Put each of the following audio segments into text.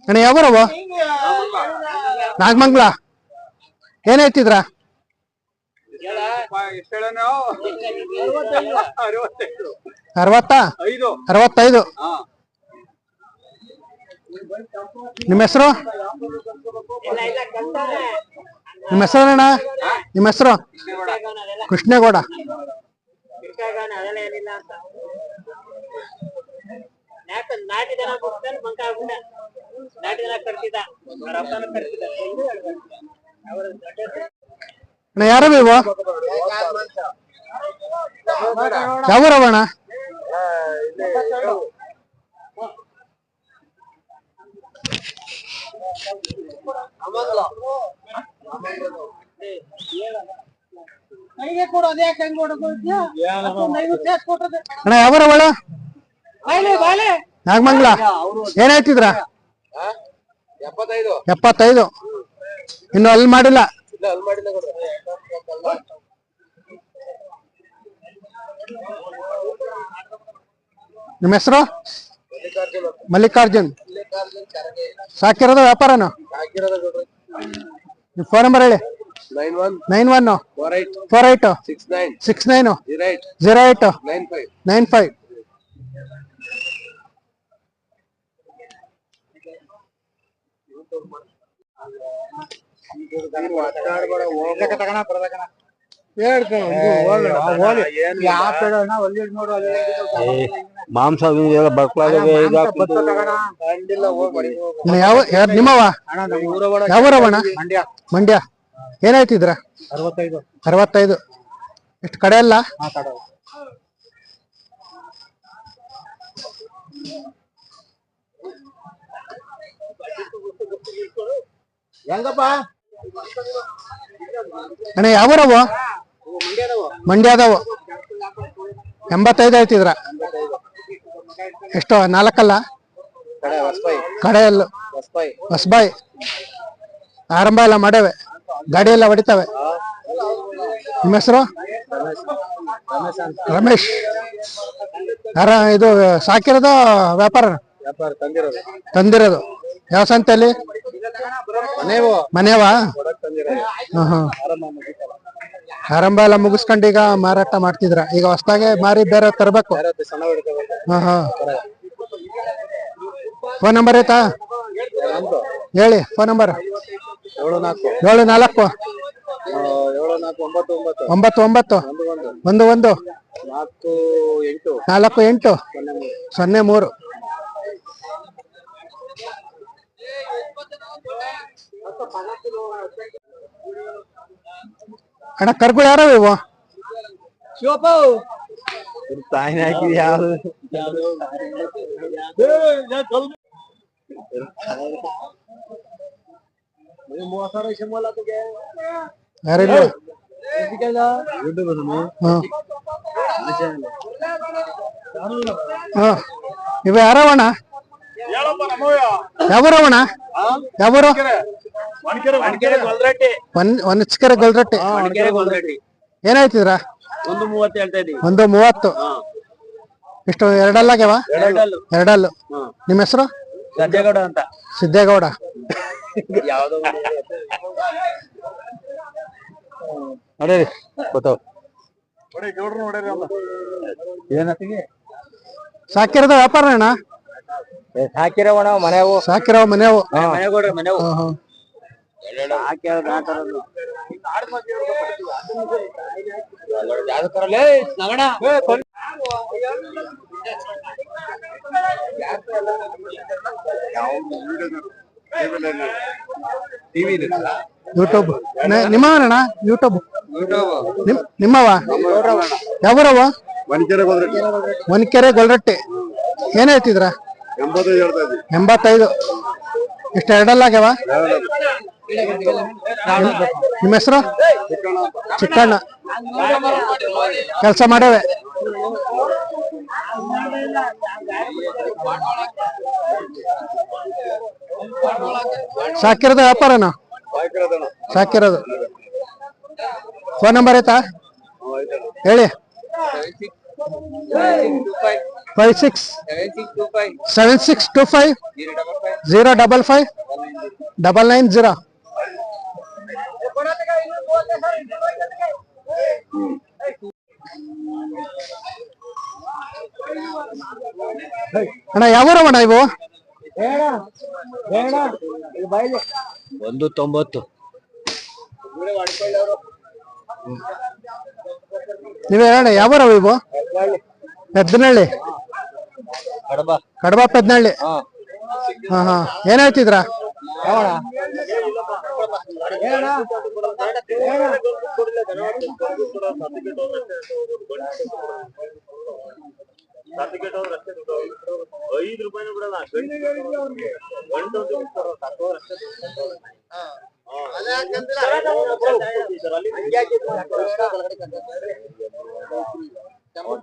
ಅಣ್ಣ ಯಾವರವ ನಾಗಮಂಗ್ಲ ಏನ್ ಹೇಳ್ತಿದ್ರ 65 ನಿಮ್ಮ ಹೆಸರು ಅಣ್ಣ ನಿಮ್ಮ ಹೆಸರು ಕೃಷ್ಣೇಗೌಡ ಯಾರು ಇವು ಯಾವೂರವಣ್ಣ ಅಣ್ಣ ಯಾವೂರವಳ ನಾಗಮಂಗ್ಲ ಏನ್ ಹೇಳ್ತಿದ್ರ 75 ಇನ್ನು ಅಲ್ಲಿ ಮಾಡಿಲ್ಲ ನಿಮ್ಮ ಹೆಸರು ಮಲ್ಲಿಕಾರ್ಜುನ್ ಸಾಕಿರೋದು ವ್ಯಾಪಾರನ ಫೋನ್ ನಂಬರ್ ಹೇಳಿ 9148690895 ಮಾಂಸ ನಿಮ್ಮವ ಯಾವೂರವಣ ಮಂಡ್ಯ ಏನ್ ಹೇಳ್ತಿದ್ರ 65 ಎಷ್ಟು ಕಡೆ ಅಲ್ಲ ಹೆಂಗಪ್ಪ ಅಣ್ಣ ಯಾವೂರವ ಮಂಡ್ಯದವು 85 ಹೇಳ್ತಿದ್ರ ಎಷ್ಟು 4 ಅಲ್ಲ ಕಡೆಯಲ್ಲು ಹೊಸಬಾಯಿ ಆರಂಭ ಎಲ್ಲ ಮಾಡವೆ ಗಾಡಿ ಎಲ್ಲ ಹೊಡಿತಾವೆ ನಿಮ್ಮ ಹೆಸರು ರಮೇಶ್ ಇದು ಸಾಕಿರೋದು ವ್ಯಾಪಾರ ತಂದಿರೋದು ಯಾವ ಸಂತೆಯಲ್ಲಿ ಮನೆವಾ ಆರಂಭ ಎಲ್ಲ ಮುಗಿಸ್ಕೊಂಡು ಈಗ ಮಾರಾಟ ಮಾಡ್ತಿದ್ರ ಈಗ ಹೊಸದಾಗೆ ಮಾರಿ ಬೇರೆ ತರಬೇಕು ಫೋನ್ ನಂಬರ್ ಐತಾ ಹೇಳಿ ಫೋನ್ ನಂಬರ್ 74 99 11 48 03 ಅಣ್ಣ ಕರ್ಗಳು ಯಾರು ಇವು ತಾಯಿನ ಹಾಕಿದ್ ಯಾವ್ದು ಯಾರಿಲ್ಲ ಇವ ಯಾರವಣ್ಣ ಯಾವೂರವಣ್ಣ ಯಾವೂರು ಒನಚಕೆರೆ ಗೊಲ್ರಟ್ಟಿ ಏನಾಯ್ತಿದ್ರ 130 ಎಷ್ಟು ಎರಡಲ್ಲಾಗ್ಯಾವ ಎರಡಲ್ಲು ನಿಮ್ಮ ಹೆಸರು ಸಿದ್ದೇಗೌಡ ನೋಡ್ರಿ ಗೊತ್ತಾವ ಸಾಕಿರೋದ ವ್ಯಾಪಾರ ಅಣ್ಣ ಸಾಕಿರವ ಮನೆವು ಯೂಟ್ಯೂಬ್ ನಿಮ್ಮವನಣ್ಣ ಯೂಟ್ಯೂಬ್ ನಿಮ್ಮವ ಯಾವೂರವ ಒನಕೆರೆ ಗೊಲ್ರಟ್ಟಿ ಏನ್ ಹೇಳ್ತಿದ್ರ 85 ಎಷ್ಟು ಎರಡಲ್ಲಾಗ್ಯಾವ ನಿಮ್ಮ ಹೆಸರು ಚಿಕ್ಕಣ್ಣ ಕೆಲಸ ಮಾಡವೆ ಸಾಕಿರೋದು ವ್ಯಾಪಾರನ ಸಾಕಿರೋದು ಫೋನ್ ನಂಬರ್ ಐತಾ ಹೇಳಿ 56 7625 055 990. ಅಣ್ಣ ಯಾವೂರವಣ್ಣ ಇವು? 190. ನೀವೇ ಹೇಳ ಯಾವೂರವ ಇವು? ಪೆದ್ದನಹಳ್ಳಿ. ಕಡಬ ಪೆದ್ದನಹಳ್ಳಿ. ಹಾ ಹಾ, ಏನ್ ಹೇಳ್ತಿದ್ರ?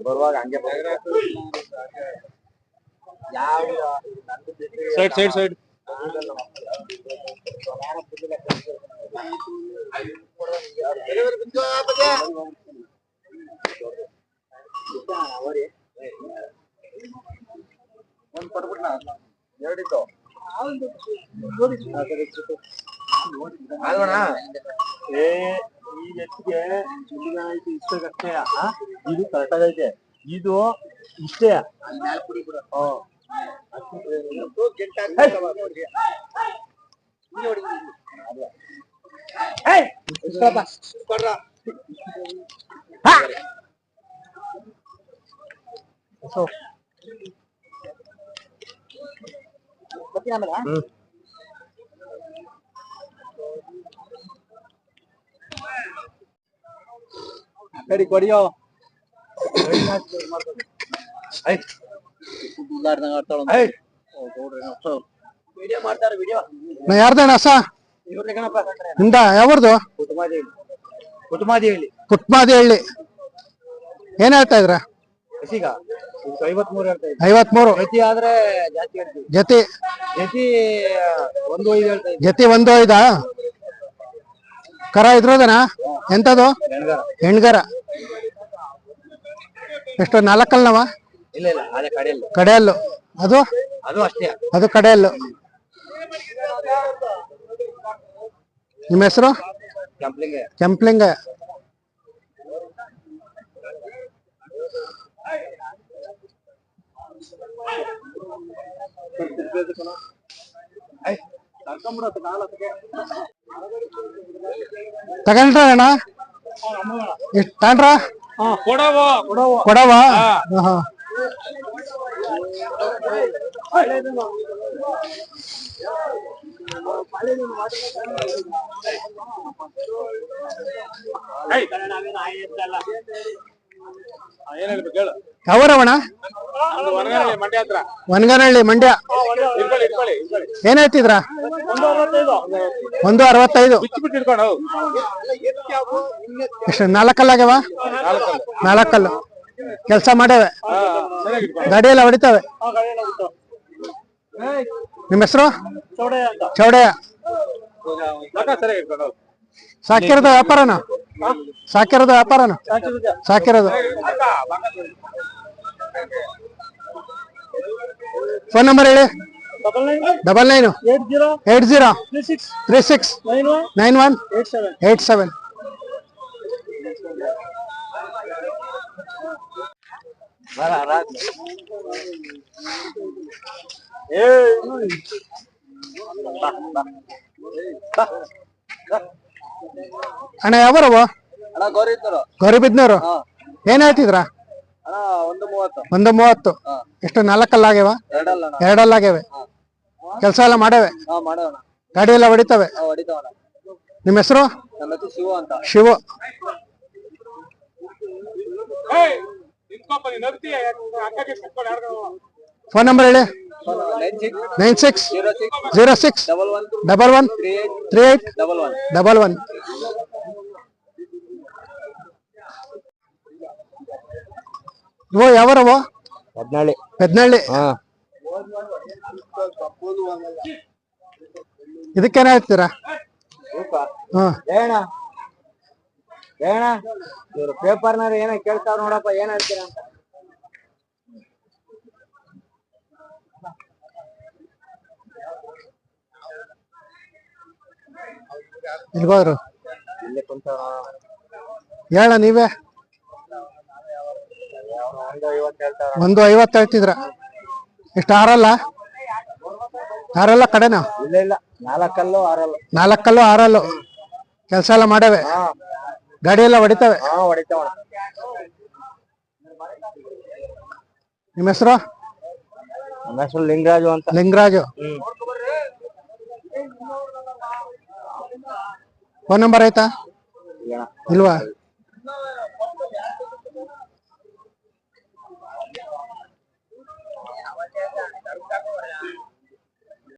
ಬರುವಾಗ ಹಂಗೆ ಸೈಡ್ ಈ ಎತ್ತಿಗೆ ಇಷ್ಟಕ್ಕೆ ಇದು ಕರೆಕ್ಟ್ ಆಗೈತೆ. ಇದು ಇಷ್ಟೇ. ಕಡಿ ಕೊಡಿಯೋ ಯಾರ್ದಣ್ಣ ಹಸ? ನಿಂದ ಯಾವ್ದು? ಕುಟ್ಮಾದಿಹಳ್ಳಿ. ಏನ್ ಹೇಳ್ತಾ ಇದ್ರ? 53. ಜತಿ 1.5. ಕರ ಇದ್ರದನ? ಎಂತದು? ಹೆಣ್ಗರ. ಎಷ್ಟು? 4 ಅಲ್ಲವ? ಕಡೆಯಲ್ಲು. ಅದು ಅದು ಕಡೆಯಲ್ಲು. ನಿಮ್ಮ ಹೆಸರು? ಕೆಂಪ್ಲಿಂಗ. ತಗೊಂಡ್ರ ಅಣ್ಣ? ಎಷ್ಟು ತಗೊಂಡ್ರ? ಕೊಡವ. ಯಾವೂರವಣ? ವನಗಾನಹಳ್ಳಿ, ಮಂಡ್ಯ. ಏನ್ ಹೇಳ್ತಿದ್ರ? 165. ಎಷ್ಟು? 4 ಕಲ್ಲಾಗ್ಯವ? 4 ಕಲ್ಲು. ಕೆಲ್ಸ ಮಾಡ್ಯಾವೆ? ಗಾಡಿಯೆಲ್ಲ ಹೊಡಿತಾವೆ? ನಿಮ್ಮ ಹೆಸರು? ಚೌಡಯ್ಯ. ಸಾಕಿರೋದು ವ್ಯಾಪಾರನ? ಸಾಕಿರೋದು. ಫೋನ್ ನಂಬರ್ ಹೇಳಿ. 99 80 36 91 87. ಅಣ್ಣ ಯಾವೂರವ? ಗೌರಿಬಿದ್ನೂರು. ಏನ್ ಹೇಳ್ತಿದ್ರ? 130. ಎಷ್ಟು? 4 ಕಲ್ಲಾಗ್ಯವ? 2 ಅಲ್ಲಾಗ್ಯವೆ. ಕೆಲಸ ಎಲ್ಲ ಮಾಡವೆ? ಗಾಡಿ ಎಲ್ಲ ಹೊಡಿತವೆ? ನಿಮ್ಮ ಹೆಸರು? ಶಿವು. ಫೋನ್ ನಂಬರ್ ಹೇಳಿ. 96 06 11 38 11. ಇವು ಯಾವರವ? ಪೆದ್ನಹಳ್ಳಿ. ಇದಕ್ಕೇನ ಹೇಳ್ತೀರಾ? ಇವ್ರು ಪೇಪರ್ನಾರ ಏನ ಕೇಳ್ತಾರ ನೋಡಪ್ಪ, ಏನ್ ಹೇಳ್ತೀರಾ ಅಂತ. ಇಲ್ಗೋದ್ರು ಇಲ್ಲೇ ಕುಂತವ್ರ ಹೇಳ ನೀವೇ. ಒಂದು 50 ಹೇಳ್ತಾವ್ರ. 150 ಹೇಳ್ತಿದ್ರ. ಎಷ್ಟು ಆರಲ್ಲ ಕಡೆನಾ? ಇಲ್ಲ ಇಲ್ಲ 4 ಕಲ್ಲು 6 ಅಲ್ಲು. 4 ಕಲ್ಲು 6 ಅಲ್ಲು. ಕೆಲಸ ಎಲ್ಲ ಮಾಡವೆ, ಹಾ ಗಾಡಿ ಎಲ್ಲ ಹೊಡಿತವೆ. ಹಾ ಹೊಡಿತಾವಣ. ನಿಮ್ಮ ಹೆಸರು? ನಮ್ಮ ಹೆಸರು ಲಿಂಗರಾಜು ಅಂತ. ಲಿಂಗರಾಜು. ಫೋನ್ ನಂಬರ್ ಆಯ್ತಾ? ಇಲ್ಲ. ಇಲ್ವಾ?